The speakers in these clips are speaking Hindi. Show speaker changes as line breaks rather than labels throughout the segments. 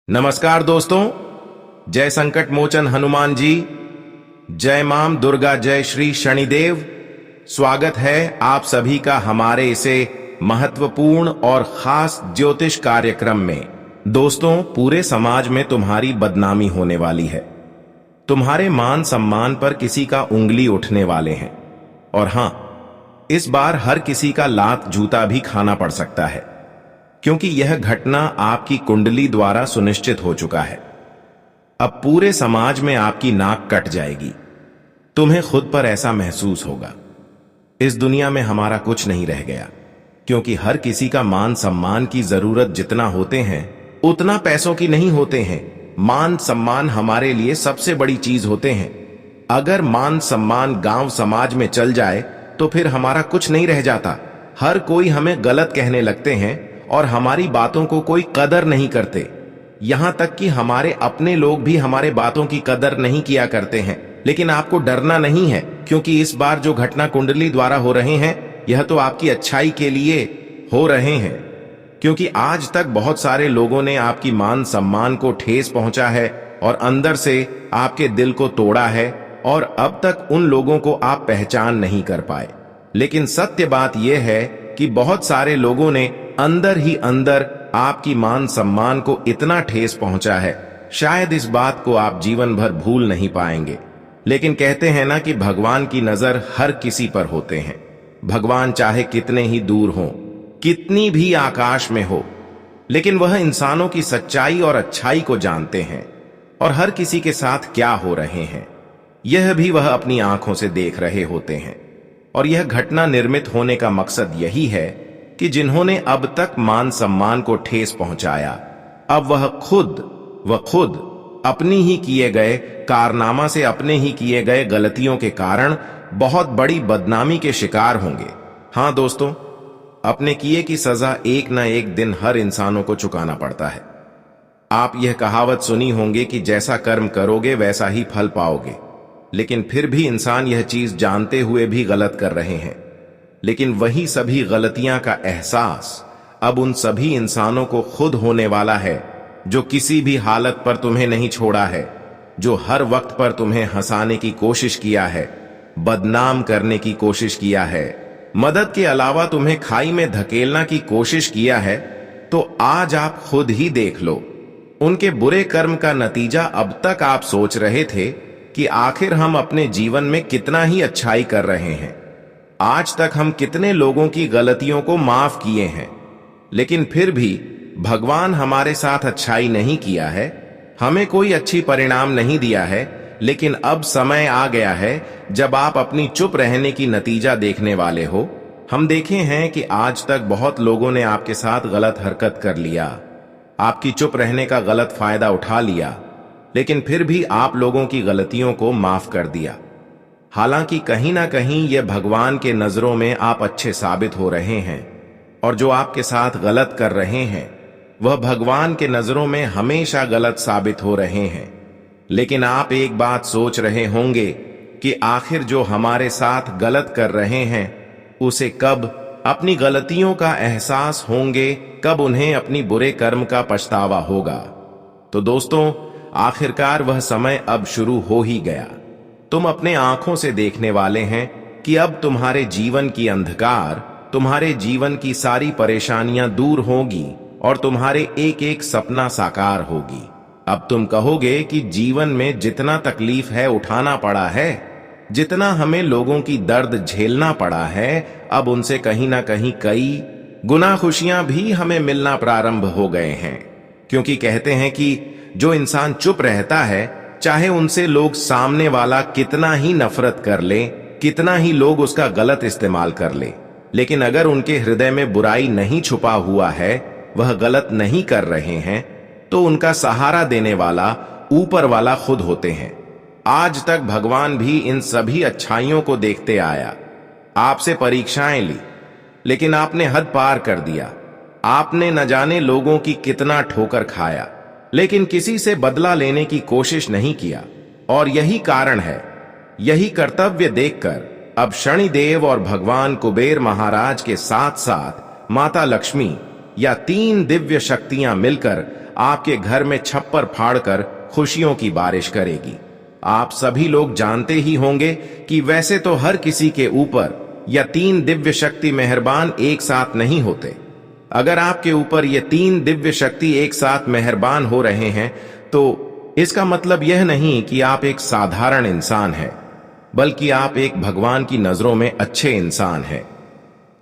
नमस्कार दोस्तों, जय संकट मोचन हनुमान जी, जय मां दुर्गा, जय श्री शनिदेव। स्वागत है आप सभी का हमारे इसे महत्वपूर्ण और खास ज्योतिष कार्यक्रम में। दोस्तों, पूरे समाज में तुम्हारी बदनामी होने वाली है। तुम्हारे मान सम्मान पर किसी का उंगली उठने वाले हैं। और हां, इस बार हर किसी का लात जूता भी खाना पड़ सकता है, क्योंकि यह घटना आपकी कुंडली द्वारा सुनिश्चित हो चुका है। अब पूरे समाज में आपकी नाक कट जाएगी। तुम्हें खुद पर ऐसा महसूस होगा, इस दुनिया में हमारा कुछ नहीं रह गया, क्योंकि हर किसी का मान सम्मान की जरूरत जितना होते हैं उतना पैसों की नहीं होते हैं। मान सम्मान हमारे लिए सबसे बड़ी चीज होते हैं। अगर मान सम्मान गांव समाज में चल जाए तो फिर हमारा कुछ नहीं रह जाता। हर कोई हमें गलत कहने लगते हैं और हमारी बातों को कोई कदर नहीं करते। यहां तक कि हमारे अपने लोग भी हमारे बातों की कदर नहीं किया करते हैं। लेकिन आपको डरना नहीं है, क्योंकि इस बार जो घटना कुंडली द्वारा हो रहे हैं यह तो आपकी अच्छाई के लिए हो रहे हैं, क्योंकि आज तक बहुत सारे लोगों ने आपकी मान सम्मान को ठेस पहुंचा है और अंदर से आपके दिल को तोड़ा है, और अब तक उन लोगों को आप पहचान नहीं कर पाए। लेकिन सत्य बात यह है कि बहुत सारे लोगों ने अंदर ही अंदर आपकी मान सम्मान को इतना ठेस पहुंचा है, शायद इस बात को आप जीवन भर भूल नहीं पाएंगे। लेकिन कहते हैं ना कि भगवान की नजर हर किसी पर होते हैं। भगवान चाहे कितने ही दूर हो, कितनी भी आकाश में हो, लेकिन वह इंसानों की सच्चाई और अच्छाई को जानते हैं, और हर किसी के साथ क्या हो रहे हैं यह भी वह अपनी आंखों से देख रहे होते हैं। और यह घटना निर्मित होने का मकसद यही है कि जिन्होंने अब तक मान सम्मान को ठेस पहुंचाया, अब वह खुद अपनी ही किए गए कारनामा से, अपने ही किए गए गलतियों के कारण बहुत बड़ी बदनामी के शिकार होंगे। हां दोस्तों, अपने किए की सजा एक न एक दिन हर इंसानों को चुकाना पड़ता है। आप यह कहावत सुनी होंगी कि जैसा कर्म करोगे वैसा ही फल पाओगे। लेकिन फिर भी इंसान यह चीज जानते हुए भी गलत कर रहे हैं। लेकिन वही सभी गलतियां का एहसास अब उन सभी इंसानों को खुद होने वाला है, जो किसी भी हालत पर तुम्हें नहीं छोड़ा है, जो हर वक्त पर तुम्हें हंसाने की कोशिश किया है, बदनाम करने की कोशिश किया है, मदद के अलावा तुम्हें खाई में धकेलना की कोशिश किया है। तो आज आप खुद ही देख लो, उनके बुरे कर्म का नतीजा। अब तक आप सोच रहे थे कि आखिर हम अपने जीवन में कितना ही अच्छाई कर रहे हैं, आज तक हम कितने लोगों की गलतियों को माफ किए हैं, लेकिन फिर भी भगवान हमारे साथ अच्छाई नहीं किया है, हमें कोई अच्छी परिणाम नहीं दिया है। लेकिन अब समय आ गया है जब आप अपनी चुप रहने की नतीजा देखने वाले हो। हम देखे हैं कि आज तक बहुत लोगों ने आपके साथ गलत हरकत कर लिया, आपकी चुप रहने का गलत फायदा उठा लिया, लेकिन फिर भी आप लोगों की गलतियों को माफ कर दिया। हालांकि कहीं ना कहीं यह भगवान के नजरों में आप अच्छे साबित हो रहे हैं, और जो आपके साथ गलत कर रहे हैं वह भगवान के नजरों में हमेशा गलत साबित हो रहे हैं। लेकिन आप एक बात सोच रहे होंगे कि आखिर जो हमारे साथ गलत कर रहे हैं उसे कब अपनी गलतियों का एहसास होंगे, कब उन्हें अपनी बुरे कर्म का पछतावा होगा। तो दोस्तों, आखिरकार वह समय अब शुरू हो ही गया। तुम अपने आंखों से देखने वाले हैं कि अब तुम्हारे जीवन की अंधकार, तुम्हारे जीवन की सारी परेशानियां दूर होगी और तुम्हारे एक एक सपना साकार होगी। अब तुम कहोगे कि जीवन में जितना तकलीफ है उठाना पड़ा है, जितना हमें लोगों की दर्द झेलना पड़ा है, अब उनसे कहीं ना कहीं कई गुना खुशियां भी हमें मिलना प्रारंभ हो गए हैं। क्योंकि कहते हैं कि जो इंसान चुप रहता है, चाहे उनसे लोग सामने वाला कितना ही नफरत कर ले, कितना ही लोग उसका गलत इस्तेमाल कर ले, लेकिन अगर उनके हृदय में बुराई नहीं छुपा हुआ है, वह गलत नहीं कर रहे हैं, तो उनका सहारा देने वाला ऊपर वाला खुद होते हैं। आज तक भगवान भी इन सभी अच्छाइयों को देखते आया, आपसे परीक्षाएं ली, लेकिन आपने हद पार कर दिया। आपने न जाने लोगों की कितना ठोकर खाया, लेकिन किसी से बदला लेने की कोशिश नहीं किया। और यही कारण है, यही कर्तव्य देखकर अब शनिदेव और भगवान कुबेर महाराज के साथ साथ माता लक्ष्मी या 3 दिव्य शक्तियां मिलकर आपके घर में छप्पर फाड़कर खुशियों की बारिश करेगी। आप सभी लोग जानते ही होंगे कि वैसे तो हर किसी के ऊपर या 3 दिव्य शक्ति मेहरबान एक साथ नहीं होते। अगर आपके ऊपर ये 3 दिव्य शक्ति एक साथ मेहरबान हो रहे हैं तो इसका मतलब यह नहीं कि आप एक साधारण इंसान हैं, बल्कि आप एक भगवान की नजरों में अच्छे इंसान हैं।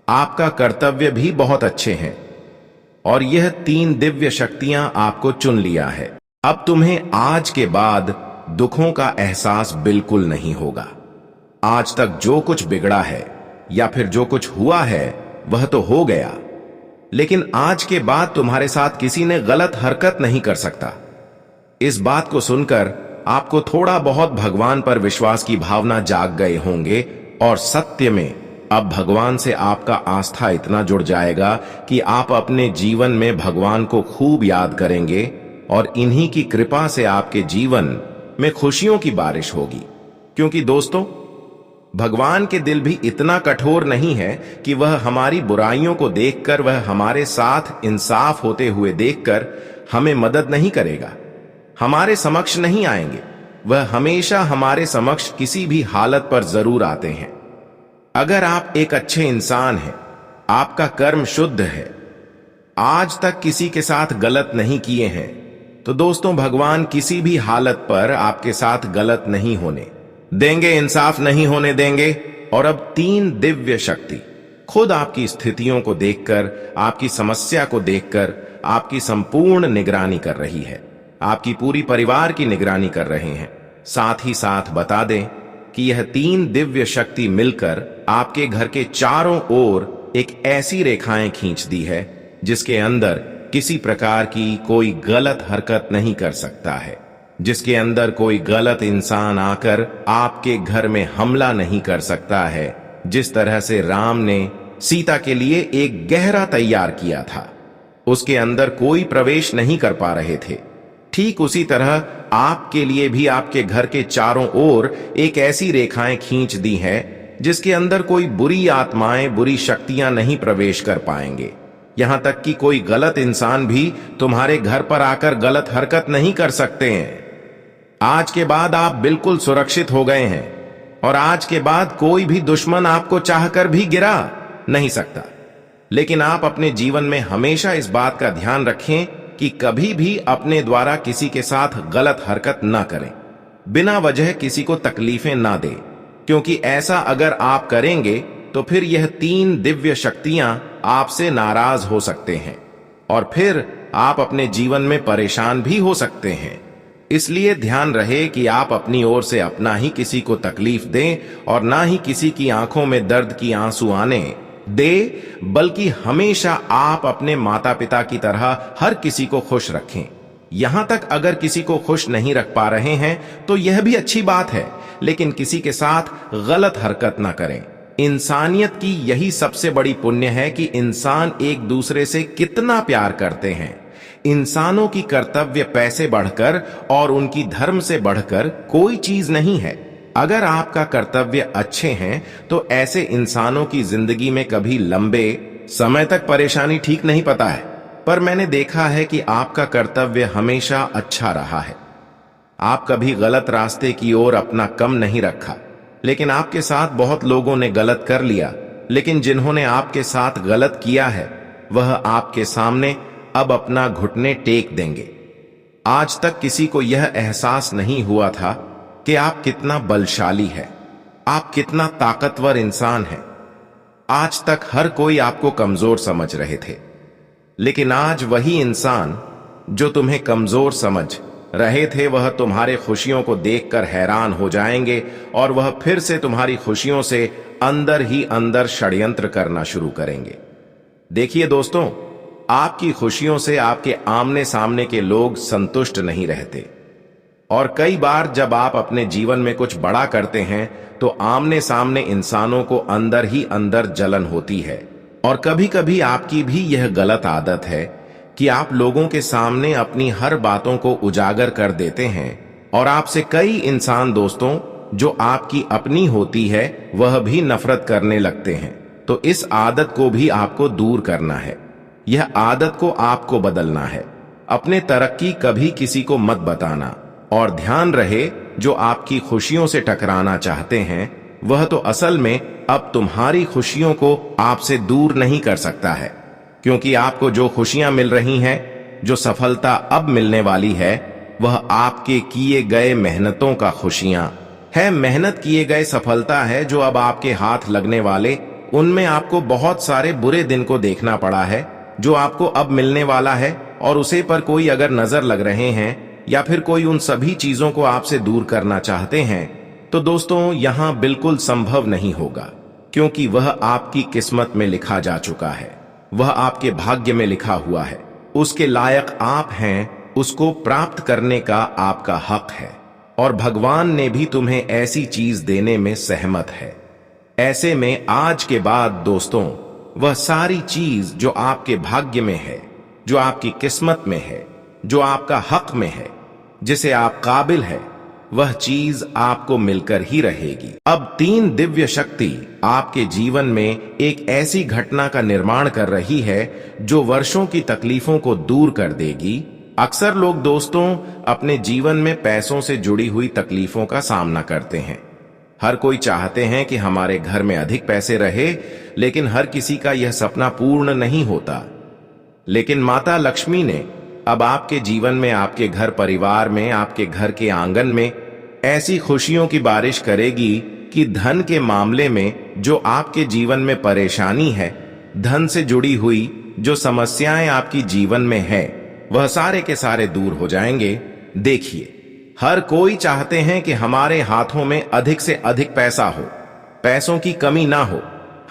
आपका कर्तव्य भी बहुत अच्छे हैं और यह 3 दिव्य शक्तियां आपको चुन लिया है। अब तुम्हें आज के बाद दुखों का एहसास बिल्कुल नहीं होगा। आज तक जो कुछ बिगड़ा है या फिर जो कुछ हुआ है वह तो हो गया, लेकिन आज के बाद तुम्हारे साथ किसी ने गलत हरकत नहीं कर सकता। इस बात को सुनकर आपको थोड़ा बहुत भगवान पर विश्वास की भावना जाग गए होंगे और सत्य में अब भगवान से आपका आस्था इतना जुड़ जाएगा कि आप अपने जीवन में भगवान को खूब याद करेंगे और इन्हीं की कृपा से आपके जीवन में खुशियों की बारिश होगी। क्योंकि दोस्तों, भगवान के दिल भी इतना कठोर नहीं है कि वह हमारी बुराइयों को देखकर, वह हमारे साथ इंसाफ होते हुए देखकर हमें मदद नहीं करेगा, हमारे समक्ष नहीं आएंगे। वह हमेशा हमारे समक्ष किसी भी हालत पर जरूर आते हैं। अगर आप एक अच्छे इंसान हैं, आपका कर्म शुद्ध है, आज तक किसी के साथ गलत नहीं किए हैं, तो दोस्तों भगवान किसी भी हालत पर आपके साथ गलत नहीं होने देंगे, इंसाफ नहीं होने देंगे। और अब 3 दिव्य शक्ति खुद आपकी स्थितियों को देखकर, आपकी समस्या को देखकर आपकी संपूर्ण निगरानी कर रही है, आपकी पूरी परिवार की निगरानी कर रहे हैं। साथ ही साथ बता दें कि यह 3 दिव्य शक्ति मिलकर आपके घर के चारों ओर एक ऐसी रेखाएं खींच दी है जिसके अंदर किसी प्रकार की कोई गलत हरकत नहीं कर सकता है, जिसके अंदर कोई गलत इंसान आकर आपके घर में हमला नहीं कर सकता है। जिस तरह से राम ने सीता के लिए एक गहरा तैयार किया था, उसके अंदर कोई प्रवेश नहीं कर पा रहे थे, ठीक उसी तरह आपके लिए भी आपके घर के चारों ओर एक ऐसी रेखाएं खींच दी हैं जिसके अंदर कोई बुरी आत्माएं, बुरी शक्तियां नहीं प्रवेश कर पाएंगे। यहां तक कि कोई गलत इंसान भी तुम्हारे घर पर आकर गलत हरकत नहीं कर सकते हैं। आज के बाद आप बिल्कुल सुरक्षित हो गए हैं और आज के बाद कोई भी दुश्मन आपको चाहकर भी गिरा नहीं सकता। लेकिन आप अपने जीवन में हमेशा इस बात का ध्यान रखें कि कभी भी अपने द्वारा किसी के साथ गलत हरकत ना करें, बिना वजह किसी को तकलीफें ना दें, क्योंकि ऐसा अगर आप करेंगे तो फिर यह 3 दिव्य शक्तियां आपसे नाराज हो सकते हैं और फिर आप अपने जीवन में परेशान भी हो सकते हैं। इसलिए ध्यान रहे कि आप अपनी ओर से अपना ही किसी को तकलीफ दें और ना ही किसी की आंखों में दर्द की आंसू आने दे, बल्कि हमेशा आप अपने माता पिता की तरह हर किसी को खुश रखें। यहां तक अगर किसी को खुश नहीं रख पा रहे हैं तो यह भी अच्छी बात है, लेकिन किसी के साथ गलत हरकत ना करें। इंसानियत की यही सबसे बड़ी पुण्य है कि इंसान एक दूसरे से कितना प्यार करते हैं। इंसानों की कर्तव्य पैसे बढ़कर और उनकी धर्म से बढ़कर कोई चीज नहीं है। अगर आपका कर्तव्य अच्छे हैं तो ऐसे इंसानों की जिंदगी में कभी लंबे समय तक परेशानी ठीक नहीं पता है, पर मैंने देखा है कि आपका कर्तव्य हमेशा अच्छा रहा है। आप कभी गलत रास्ते की ओर अपना कम नहीं रखा, लेकिन आपके साथ बहुत लोगों ने गलत कर लिया, लेकिन जिन्होंने आपके साथ गलत किया है वह आपके सामने अब अपना घुटने टेक देंगे। आज तक किसी को यह एहसास नहीं हुआ था कि आप कितना बलशाली है, आप कितना ताकतवर इंसान हैं। आज तक हर कोई आपको कमजोर समझ रहे थे, लेकिन आज वही इंसान जो तुम्हें कमजोर समझ रहे थे वह तुम्हारे खुशियों को देखकर हैरान हो जाएंगे और वह फिर से तुम्हारी खुशियों से अंदर ही अंदर षड्यंत्र करना शुरू करेंगे। देखिए दोस्तों, आपकी खुशियों से आपके आमने सामने के लोग संतुष्ट नहीं रहते और कई बार जब आप अपने जीवन में कुछ बड़ा करते हैं तो आमने सामने इंसानों को अंदर ही अंदर जलन होती है। और कभी कभी आपकी भी यह गलत आदत है कि आप लोगों के सामने अपनी हर बातों को उजागर कर देते हैं और आपसे कई इंसान दोस्तों जो आपकी अपनी होती है वह भी नफरत करने लगते हैं। तो इस आदत को भी आपको दूर करना है, यह आदत को आपको बदलना है। अपने तरक्की कभी किसी को मत बताना, और ध्यान रहे जो आपकी खुशियों से टकराना चाहते हैं वह तो असल में अब तुम्हारी खुशियों को आपसे दूर नहीं कर सकता है, क्योंकि आपको जो खुशियां मिल रही हैं, जो सफलता अब मिलने वाली है, वह आपके किए गए मेहनतों का खुशियां है। मेहनत किए गए सफलता है जो अब आपके हाथ लगने वाले, उनमें आपको बहुत सारे बुरे दिन को देखना पड़ा है जो आपको अब मिलने वाला है, और उसे पर कोई अगर नजर लग रहे हैं या फिर कोई उन सभी चीजों को आपसे दूर करना चाहते हैं, तो दोस्तों यहां बिल्कुल संभव नहीं होगा, क्योंकि वह आपकी किस्मत में लिखा जा चुका है, वह आपके भाग्य में लिखा हुआ है, उसके लायक आप हैं, उसको प्राप्त करने का आपका हक है, और भगवान ने भी तुम्हें ऐसी चीज देने में सहमत है। ऐसे में आज के बाद दोस्तों वह सारी चीज जो आपके भाग्य में है, जो आपकी किस्मत में है, जो आपका हक में है, जिसे आप काबिल है, वह चीज आपको मिलकर ही रहेगी। अब 3 दिव्य शक्ति आपके जीवन में एक ऐसी घटना का निर्माण कर रही है जो वर्षों की तकलीफों को दूर कर देगी। अक्सर लोग दोस्तों अपने जीवन में पैसों से जुड़ी हुई तकलीफों का सामना करते हैं। हर कोई चाहते हैं कि हमारे घर में अधिक पैसे रहे, लेकिन हर किसी का यह सपना पूर्ण नहीं होता। लेकिन माता लक्ष्मी ने अब आपके जीवन में, आपके घर परिवार में, आपके घर के आंगन में ऐसी खुशियों की बारिश करेगी कि धन के मामले में जो आपके जीवन में परेशानी है, धन से जुड़ी हुई जो समस्याएं आपकी जीवन में है, वह सारे के सारे दूर हो जाएंगे। देखिए, हर कोई चाहते हैं कि हमारे हाथों में अधिक से अधिक पैसा हो, पैसों की कमी ना हो,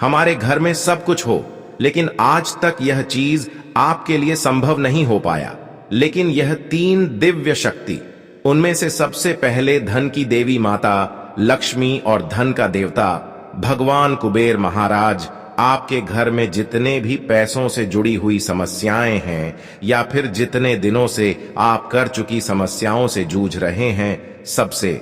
हमारे घर में सब कुछ हो, लेकिन आज तक यह चीज आपके लिए संभव नहीं हो पाया। लेकिन यह 3 दिव्य शक्ति, उनमें से सबसे पहले धन की देवी माता लक्ष्मी और धन का देवता भगवान कुबेर महाराज आपके घर में जितने भी पैसों से जुड़ी हुई समस्याएं हैं, या फिर जितने दिनों से आप कर चुकी समस्याओं से जूझ रहे हैं, सबसे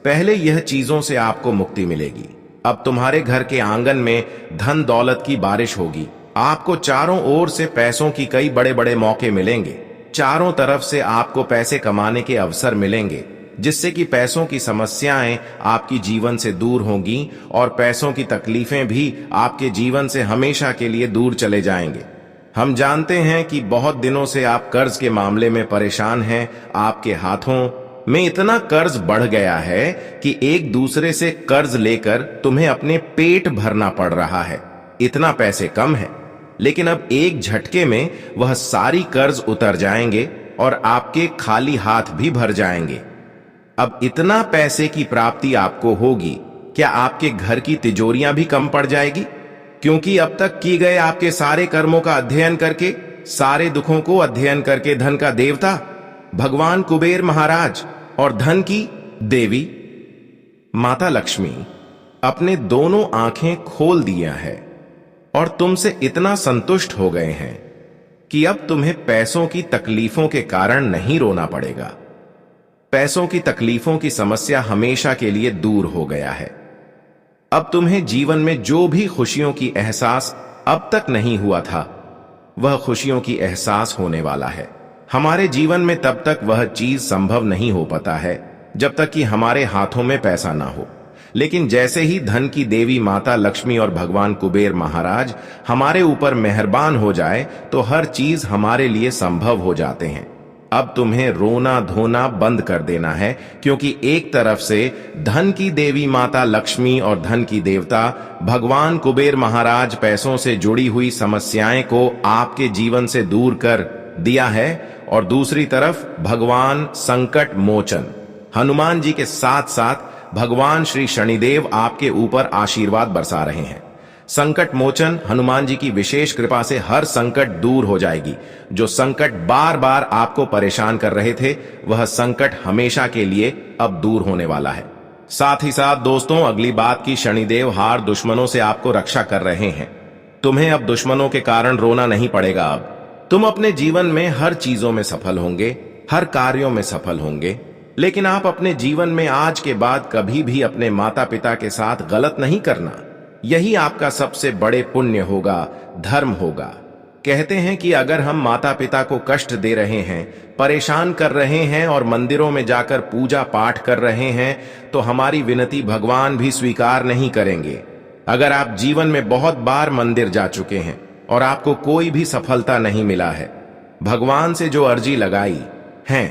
पहले यह चीजों से आपको मुक्ति मिलेगी। अब तुम्हारे घर के आंगन में धन दौलत की बारिश होगी। आपको चारों ओर से पैसों की कई बड़े बड़े मौके मिलेंगे। चारों तरफ से आपको पैसे कमाने के अवसर मिलेंगे, जिससे कि पैसों की समस्याएं आपकी जीवन से दूर होंगी और पैसों की तकलीफें भी आपके जीवन से हमेशा के लिए दूर चले जाएंगे। हम जानते हैं कि बहुत दिनों से आप कर्ज के मामले में परेशान हैं। आपके हाथों में इतना कर्ज बढ़ गया है कि एक दूसरे से कर्ज लेकर तुम्हें अपने पेट भरना पड़ रहा है। इतना पैसे कम है, लेकिन अब एक झटके में वह सारी कर्ज उतर जाएंगे और आपके खाली हाथ भी भर जाएंगे। अब इतना पैसे की प्राप्ति आपको होगी, क्या आपके घर की तिजोरियां भी कम पड़ जाएगी? क्योंकि अब तक की गए आपके सारे कर्मों का अध्ययन करके, सारे दुखों को अध्ययन करके धन का देवता भगवान कुबेर महाराज और धन की देवी माता लक्ष्मी अपने दोनों आंखें खोल दिया है और तुमसे इतना संतुष्ट हो गए हैं कि अब तुम्हें पैसों की तकलीफों के कारण नहीं रोना पड़ेगा। पैसों की तकलीफों की समस्या हमेशा के लिए दूर हो गया है। अब तुम्हें जीवन में जो भी खुशियों की एहसास अब तक नहीं हुआ था, वह खुशियों की एहसास होने वाला है। हमारे जीवन में तब तक वह चीज संभव नहीं हो पाता है जब तक कि हमारे हाथों में पैसा ना हो। लेकिन जैसे ही धन की देवी माता लक्ष्मी और भगवान कुबेर महाराज हमारे ऊपर मेहरबान हो जाए, तो हर चीज हमारे लिए संभव हो जाते हैं। अब तुम्हें रोना धोना बंद कर देना है, क्योंकि एक तरफ से धन की देवी माता लक्ष्मी और धन की देवता भगवान कुबेर महाराज पैसों से जुड़ी हुई समस्याएं को आपके जीवन से दूर कर दिया है, और दूसरी तरफ भगवान संकट मोचन हनुमान जी के साथ साथ भगवान श्री शनिदेव आपके ऊपर आशीर्वाद बरसा रहे हैं। संकट मोचन हनुमान जी की विशेष कृपा से हर संकट दूर हो जाएगी। जो संकट बार बार आपको परेशान कर रहे थे, वह संकट हमेशा के लिए अब दूर होने वाला है। साथ ही साथ दोस्तों, अगली बात की शनिदेव हार दुश्मनों से आपको रक्षा कर रहे हैं। तुम्हें अब दुश्मनों के कारण रोना नहीं पड़ेगा। अब तुम अपने जीवन में हर चीजों में सफल होंगे, हर कार्यों में सफल होंगे। लेकिन आप अपने जीवन में आज के बाद कभी भी अपने माता पिता के साथ गलत नहीं करना। यही आपका सबसे बड़े पुण्य होगा, धर्म होगा। कहते हैं कि अगर हम माता पिता को कष्ट दे रहे हैं, परेशान कर रहे हैं और मंदिरों में जाकर पूजा पाठ कर रहे हैं, तो हमारी विनती भगवान भी स्वीकार नहीं करेंगे। अगर आप जीवन में बहुत बार मंदिर जा चुके हैं और आपको कोई भी सफलता नहीं मिला है, भगवान से जो अर्जी लगाई है,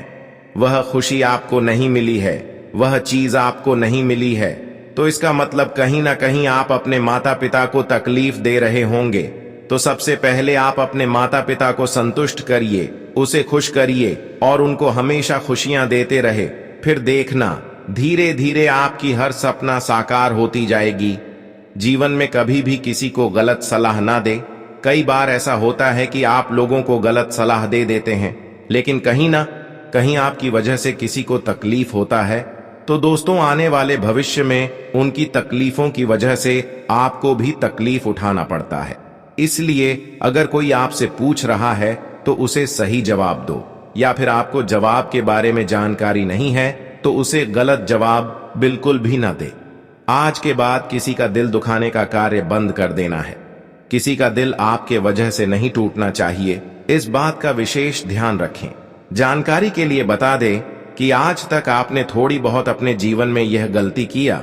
वह खुशी आपको नहीं मिली है, वह चीज आपको नहीं मिली है, तो इसका मतलब कहीं ना कहीं आप अपने माता पिता को तकलीफ दे रहे होंगे। तो सबसे पहले आप अपने माता पिता को संतुष्ट करिए, उसे खुश करिए और उनको हमेशा खुशियां देते रहे। फिर देखना धीरे धीरे आपकी हर सपना साकार होती जाएगी। जीवन में कभी भी किसी को गलत सलाह ना दे। कई बार ऐसा होता है कि आप लोगों को गलत सलाह दे देते हैं, लेकिन कहीं ना कहीं आपकी वजह से किसी को तकलीफ होता है। तो दोस्तों, आने वाले भविष्य में उनकी तकलीफों की वजह से आपको भी तकलीफ उठाना पड़ता है। इसलिए अगर कोई आपसे पूछ रहा है तो उसे सही जवाब दो, या फिर आपको जवाब के बारे में जानकारी नहीं है तो उसे गलत जवाब बिल्कुल भी ना दे। आज के बाद किसी का दिल दुखाने का कार्य बंद कर देना है। किसी का दिल आपके वजह से नहीं टूटना चाहिए, इस बात का विशेष ध्यान रखें। जानकारी के लिए बता दें कि आज तक आपने थोड़ी बहुत अपने जीवन में यह गलती किया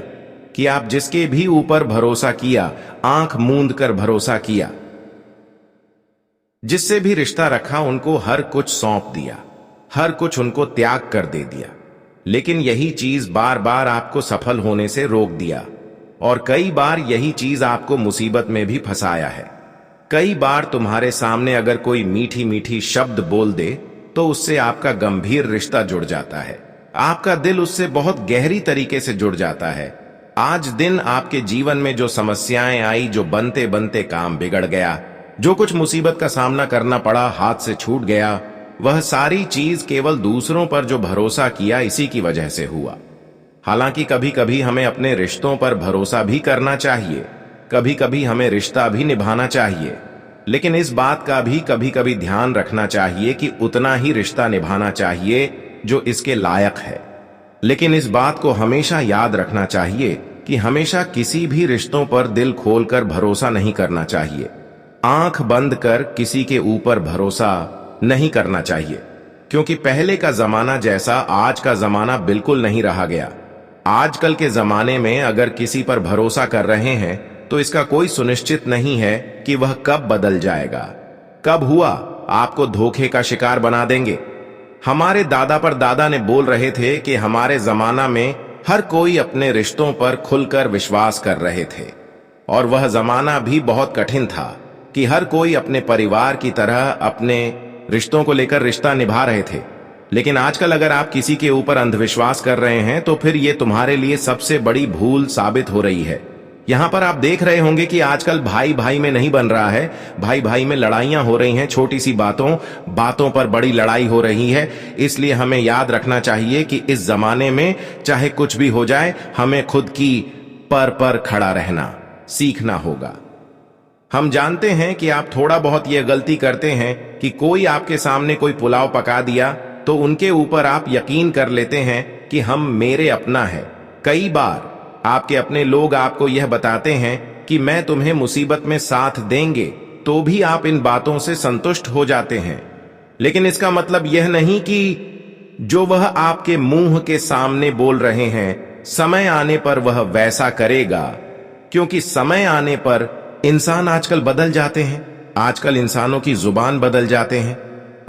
कि आप जिसके भी ऊपर भरोसा किया, आंख मूंद कर भरोसा किया, जिससे भी रिश्ता रखा उनको हर कुछ सौंप दिया, हर कुछ उनको त्याग कर दे दिया, लेकिन यही चीज बार बार आपको सफल होने से रोक दिया। और कई बार यही चीज आपको मुसीबत में भी फंसाया है। कई बार तुम्हारे सामने अगर कोई मीठी मीठी शब्द बोल दे तो उससे आपका गंभीर रिश्ता जुड़ जाता है, आपका दिल उससे बहुत गहरी तरीके से जुड़ जाता है। आज दिन आपके जीवन में जो समस्याएं आई, जो बनते बनते काम बिगड़ गया, जो कुछ मुसीबत का सामना करना पड़ा, हाथ से छूट गया, वह सारी चीज केवल दूसरों पर जो भरोसा किया इसी की वजह से हुआ। हालांकि कभी कभी हमें अपने रिश्तों पर भरोसा भी करना चाहिए, कभी कभी हमें रिश्ता भी निभाना चाहिए, लेकिन इस बात का भी कभी कभी ध्यान रखना चाहिए कि उतना ही रिश्ता निभाना चाहिए जो इसके लायक है। लेकिन इस बात को हमेशा याद रखना चाहिए कि हमेशा किसी भी रिश्तों पर दिल खोलकर भरोसा नहीं करना चाहिए। आंख बंद कर किसी के ऊपर भरोसा नहीं करना चाहिए, क्योंकि पहले का जमाना जैसा आज का जमाना बिल्कुल नहीं रहा गया। आजकल के जमाने में अगर किसी पर भरोसा कर रहे हैं तो इसका कोई सुनिश्चित नहीं है कि वह कब बदल जाएगा, कब हुआ आपको धोखे का शिकार बना देंगे। हमारे दादा पर दादा ने बोल रहे थे कि हमारे जमाना में हर कोई अपने रिश्तों पर खुलकर विश्वास कर रहे थे, और वह जमाना भी बहुत कठिन था कि हर कोई अपने परिवार की तरह अपने रिश्तों को लेकर रिश्ता निभा रहे थे। लेकिन आजकल अगर आप किसी के ऊपर अंधविश्वास कर रहे हैं तो फिर ये तुम्हारे लिए सबसे बड़ी भूल साबित हो रही है। यहां पर आप देख रहे होंगे कि आजकल भाई भाई में नहीं बन रहा है, भाई भाई में लड़ाइयां हो रही हैं, छोटी सी बातों पर बड़ी लड़ाई हो रही है। इसलिए हमें याद रखना चाहिए कि इस जमाने में चाहे कुछ भी हो जाए, हमें खुद की पर खड़ा रहना सीखना होगा। हम जानते हैं कि आप थोड़ा बहुत यह गलती करते हैं कि कोई आपके सामने कोई पुलाव पका दिया तो उनके ऊपर आप यकीन कर लेते हैं कि हम मेरे अपना है। कई बार आपके अपने लोग आपको यह बताते हैं कि मैं तुम्हें मुसीबत में साथ देंगे, तो भी आप इन बातों से संतुष्ट हो जाते हैं। लेकिन इसका मतलब यह नहीं कि जो वह आपके मुंह के सामने बोल रहे हैं, समय आने पर वह वैसा करेगा, क्योंकि समय आने पर इंसान आजकल बदल जाते हैं। आजकल इंसानों की जुबान बदल जाते हैं।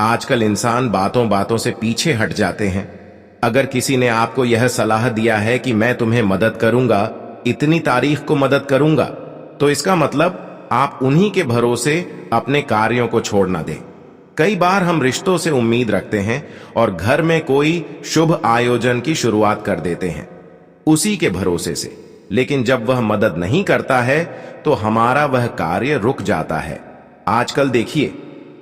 आजकल इंसान बातों बातों से पीछे हट जाते हैं। अगर किसी ने आपको यह सलाह दिया है कि मैं तुम्हें मदद करूंगा, इतनी तारीख को मदद करूंगा, तो इसका मतलब आप उन्हीं के भरोसे अपने कार्यों को छोड़ ना दें। कई बार हम रिश्तों से उम्मीद रखते हैं और घर में कोई शुभ आयोजन की शुरुआत कर देते हैं उसी के भरोसे से, लेकिन जब वह मदद नहीं करता है तो हमारा वह कार्य रुक जाता है। आजकल देखिए,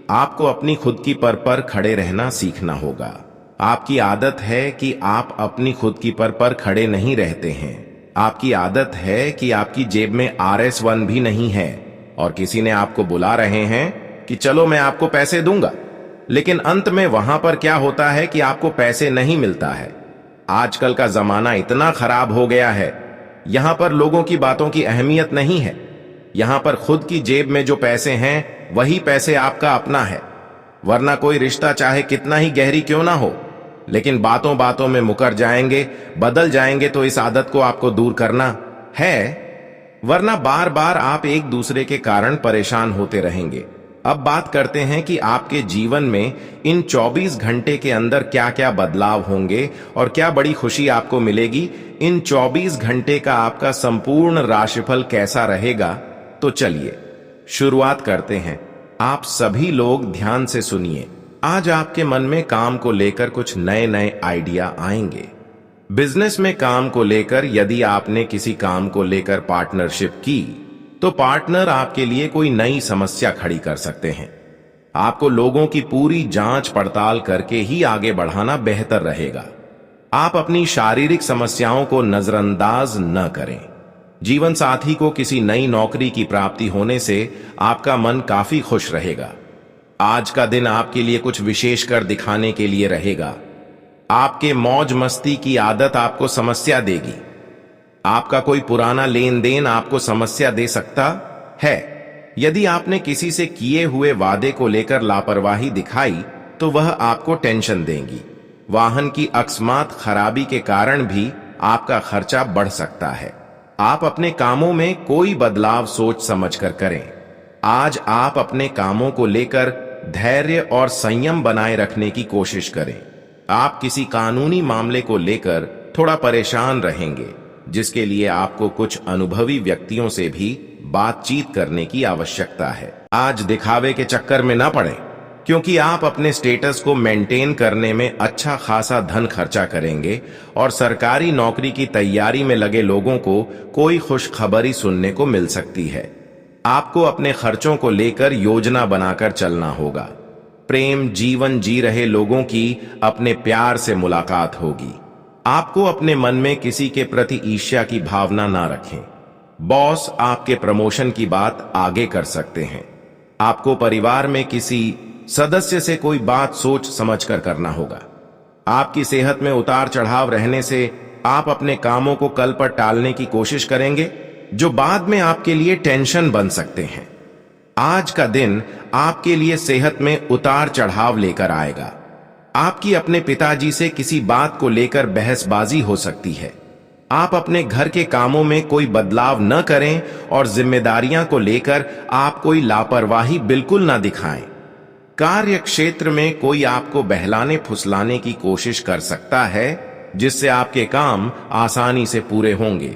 आपको अपनी खुद की पर खड़े रहना सीखना होगा। आपकी आदत है कि आप अपनी खुद की पर खड़े नहीं रहते हैं। आपकी आदत है कि आपकी जेब में RS1 भी नहीं है और किसी ने आपको बुला रहे हैं कि चलो मैं आपको पैसे दूंगा, लेकिन अंत में वहां पर क्या होता है कि आपको पैसे नहीं मिलता है। आजकल का जमाना इतना खराब हो गया है, यहां पर लोगों की बातों की अहमियत नहीं है। यहां पर खुद की जेब में जो पैसे हैं वही पैसे आपका अपना है, वरना कोई रिश्ता चाहे कितना ही गहरी क्यों ना हो, लेकिन बातों बातों में मुकर जाएंगे, बदल जाएंगे। तो इस आदत को आपको दूर करना है, वरना बार बार आप एक दूसरे के कारण परेशान होते रहेंगे। अब बात करते हैं कि आपके जीवन में इन 24 घंटे के अंदर क्या क्या बदलाव होंगे और क्या बड़ी खुशी आपको मिलेगी। इन 24 घंटे का आपका संपूर्ण राशिफल कैसा रहेगा, तो चलिए शुरुआत करते हैं। आप सभी लोग ध्यान से सुनिए। आज आपके मन में काम को लेकर कुछ नए नए आइडिया आएंगे। बिजनेस में काम को लेकर यदि आपने किसी काम को लेकर पार्टनरशिप की, तो पार्टनर आपके लिए कोई नई समस्या खड़ी कर सकते हैं। आपको लोगों की पूरी जांच पड़ताल करके ही आगे बढ़ाना बेहतर रहेगा। आप अपनी शारीरिक समस्याओं को नजरअंदाज न करें। जीवन साथी को किसी नई नौकरी की प्राप्ति होने से आपका मन काफी खुश रहेगा। आज का दिन आपके लिए कुछ विशेष कर दिखाने के लिए रहेगा। आपके मौज मस्ती की आदत आपको समस्या देगी। आपका कोई पुराना लेन देन आपको समस्या दे सकता है। यदि आपने किसी से किए हुए वादे को लेकर लापरवाही दिखाई, तो वह आपको टेंशन देंगी। वाहन की अकस्मात खराबी के कारण भी आपका खर्चा बढ़ सकता है। आप अपने कामों में कोई बदलाव सोच समझकर करें। आज आप अपने कामों को लेकर धैर्य और संयम बनाए रखने की कोशिश करें। आप किसी कानूनी मामले को लेकर थोड़ा परेशान रहेंगे, जिसके लिए आपको कुछ अनुभवी व्यक्तियों से भी बातचीत करने की आवश्यकता है। आज दिखावे के चक्कर में ना पड़ें, क्योंकि आप अपने स्टेटस को मेंटेन करने में अच्छा खासा धन खर्चा करेंगे और सरकारी नौकरी की तैयारी में लगे लोगों को कोई खुशखबरी सुनने को मिल सकती है। आपको अपने खर्चों को लेकर योजना बनाकर चलना होगा। प्रेम जीवन जी रहे लोगों की अपने प्यार से मुलाकात होगी। आपको अपने मन में किसी के प्रति ईर्ष्या की भावना ना रखें। बॉस आपके प्रमोशन की बात आगे कर सकते हैं। आपको परिवार में किसी सदस्य से कोई बात सोच समझकर करना होगा। आपकी सेहत में उतार चढ़ाव रहने से आप अपने कामों को कल पर टालने की कोशिश करेंगे, जो बाद में आपके लिए टेंशन बन सकते हैं। आज का दिन आपके लिए सेहत में उतार चढ़ाव लेकर आएगा। आपकी अपने पिताजी से किसी बात को लेकर बहसबाजी हो सकती है। आप अपने घर के कामों में कोई बदलाव न करें और जिम्मेदारियां को लेकर आप कोई लापरवाही बिल्कुल ना दिखाएं। कार्य क्षेत्र में कोई आपको बहलाने फुसलाने की कोशिश कर सकता है, जिससे आपके काम आसानी से पूरे होंगे।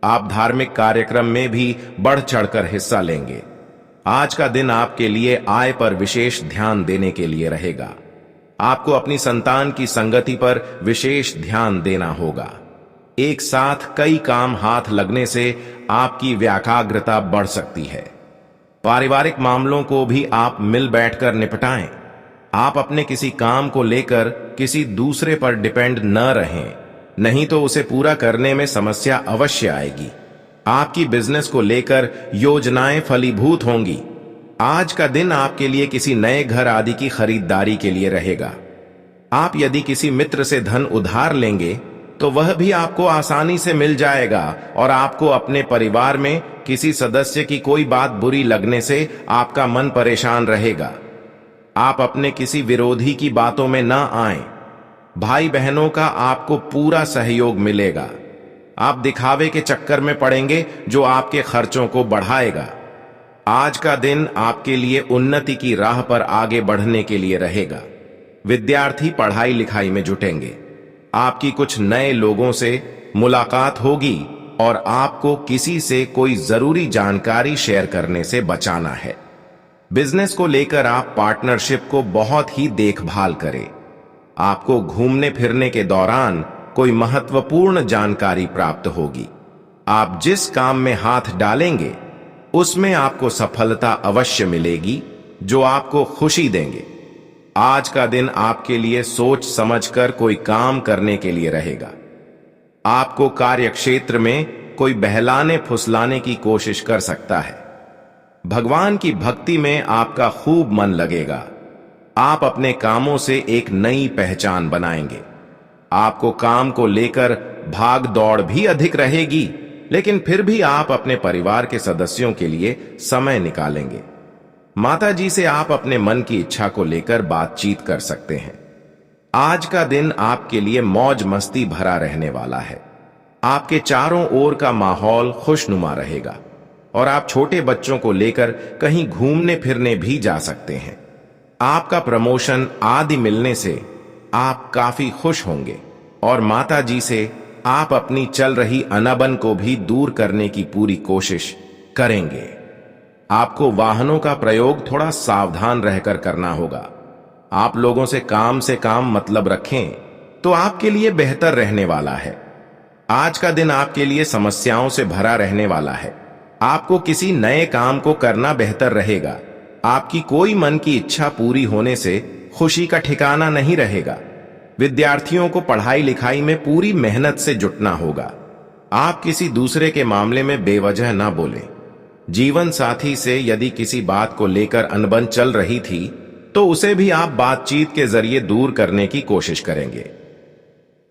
आप धार्मिक कार्यक्रम में भी बढ़ चढ़कर हिस्सा लेंगे। आज का दिन आपके लिए आय पर विशेष ध्यान देने के लिए रहेगा। आपको अपनी संतान की संगति पर विशेष ध्यान देना होगा। एक साथ कई काम हाथ लगने से आपकी व्याकाग्रता बढ़ सकती है। पारिवारिक मामलों को भी आप मिल बैठकर निपटाएं। आप अपने किसी काम को लेकर किसी दूसरे पर डिपेंड न रहें, नहीं तो उसे पूरा करने में समस्या अवश्य आएगी। आपकी बिजनेस को लेकर योजनाएं फलीभूत होंगी। आज का दिन आपके लिए किसी नए घर आदि की खरीदारी के लिए रहेगा। आप यदि किसी मित्र से धन उधार लेंगे, तो वह भी आपको आसानी से मिल जाएगा और आपको अपने परिवार में किसी सदस्य की कोई बात बुरी लगने से आपका मन परेशान रहेगा। आप अपने किसी विरोधी की बातों में न आएं। भाई बहनों का आपको पूरा सहयोग मिलेगा। आप दिखावे के चक्कर में पड़ेंगे, जो आपके खर्चों को बढ़ाएगा। आज का दिन आपके लिए उन्नति की राह पर आगे बढ़ने के लिए रहेगा। विद्यार्थी पढ़ाई लिखाई में जुटेंगे। आपकी कुछ नए लोगों से मुलाकात होगी और आपको किसी से कोई जरूरी जानकारी शेयर करने से बचाना है। बिजनेस को लेकर आप पार्टनरशिप को बहुत ही देखभाल करें। आपको घूमने फिरने के दौरान कोई महत्वपूर्ण जानकारी प्राप्त होगी। आप जिस काम में हाथ डालेंगे, उसमें आपको सफलता अवश्य मिलेगी, जो आपको खुशी देंगे। आज का दिन आपके लिए सोच समझकर कोई काम करने के लिए रहेगा। आपको कार्य क्षेत्र में कोई बहलाने फुसलाने की कोशिश कर सकता है। भगवान की भक्ति में आपका खूब मन लगेगा। आप अपने कामों से एक नई पहचान बनाएंगे। आपको काम को लेकर भाग दौड़ भी अधिक रहेगी। लेकिन फिर भी आप अपने परिवार के सदस्यों के लिए समय निकालेंगे। माता जी से आप अपने मन की इच्छा को लेकर बातचीत कर सकते हैं। आज का दिन आपके लिए मौज मस्ती भरा रहने वाला है। आपके चारों ओर का माहौल खुशनुमा रहेगा और आप छोटे बच्चों को लेकर कहीं घूमने फिरने भी जा सकते हैं। आपका प्रमोशन आदि मिलने से आप काफी खुश होंगे और माता जी से आप अपनी चल रही अनबन को भी दूर करने की पूरी कोशिश करेंगे। आपको वाहनों का प्रयोग थोड़ा सावधान रहकर करना होगा। आप लोगों से काम मतलब रखें तो आपके लिए बेहतर रहने वाला है। आज का दिन आपके लिए समस्याओं से भरा रहने वाला है। आपको किसी नए काम को करना बेहतर रहेगा। आपकी कोई मन की इच्छा पूरी होने से खुशी का ठिकाना नहीं रहेगा। विद्यार्थियों को पढ़ाई लिखाई में पूरी मेहनत से जुटना होगा। आप किसी दूसरे के मामले में बेवजह ना बोलें। जीवन साथी से यदि किसी बात को लेकर अनबन चल रही थी तो उसे भी आप बातचीत के जरिए दूर करने की कोशिश करेंगे।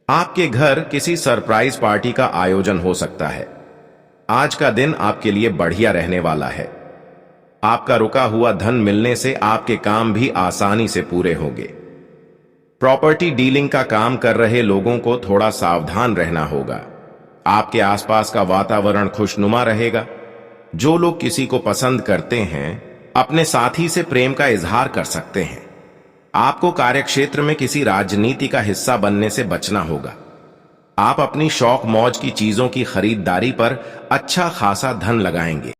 आपके घर किसी सरप्राइज पार्टी का आयोजन हो सकता है। आज का दिन आपके लिए बढ़िया रहने वाला है। आपका रुका हुआ धन मिलने से आपके काम भी आसानी से पूरे होंगे। प्रॉपर्टी डीलिंग का काम कर रहे लोगों को थोड़ा सावधान रहना होगा। आपके आसपास का वातावरण खुशनुमा रहेगा। जो लोग किसी को पसंद करते हैं अपने साथी से प्रेम का इजहार कर सकते हैं। आपको कार्यक्षेत्र में किसी राजनीति का हिस्सा बनने से बचना होगा। आप अपनी शौक मौज की चीजों की खरीदारी पर अच्छा खासा धन लगाएंगे।